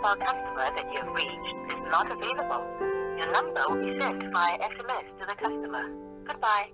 mobile customer that you have reached is not available. Your number will be sent via SMS to the customer. Goodbye.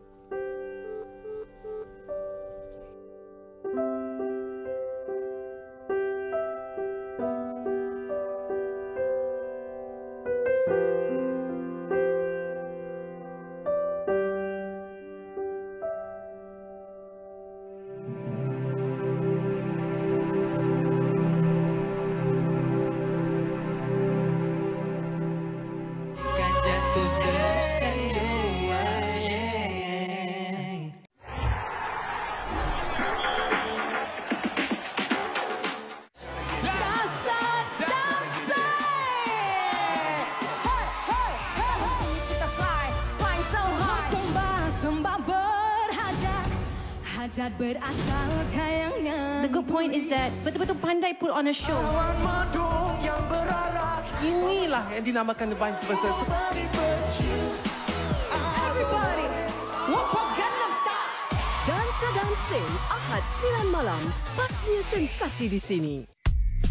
The good point is that betul-betul pandai put on a show. Inilah yang dinamakan The Vines versus Everybody, Wapok Gangnam Style. Dansa Dancing, Ahad 9 malam. Pastinya sensasi di sini.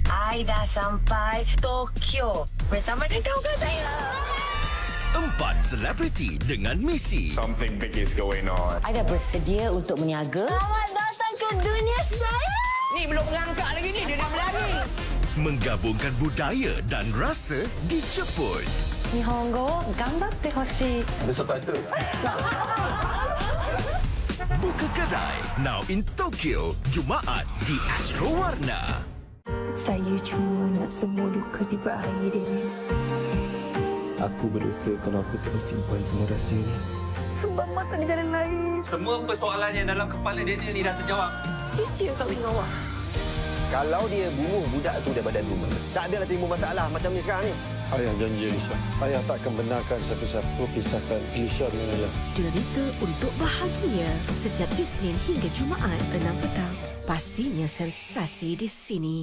I dah sampai Tokyo bersama dengan kawan saya. 4 selebriti dengan misi. Something big is going on. I dah bersedia untuk meniaga. Selamat datang ke dunia saya. Ni belum melangkah lagi ni, dia dah berlari. Menggabungkan budaya dan rasa di Jepun. Nihongo ganbatte hoshii. Ada subtitle. Buka kedai now in Tokyo Jumaat di Astro Warna. Saya cuma nak semua duka di berakhir ini. Aku berdosa kalau aku terus simpan semua rahsia ni. Sebab mata di jalan lain. Semua persoalan yang dalam kepala dia ni dah terjawab. Sia-sia kau dengan awak. Kalau dia bunuh budak tu daripada rumah, tak adalah timbul masalah macam ni sekarang ni. Ayah janji Elisha. Ayah tak akan benarkan siapa-siapa pisahkan Elisha dengan Ella. Derita untuk bahagia setiap Isnin hingga Jumaat 6 petang. Pastinya sensasi di sini.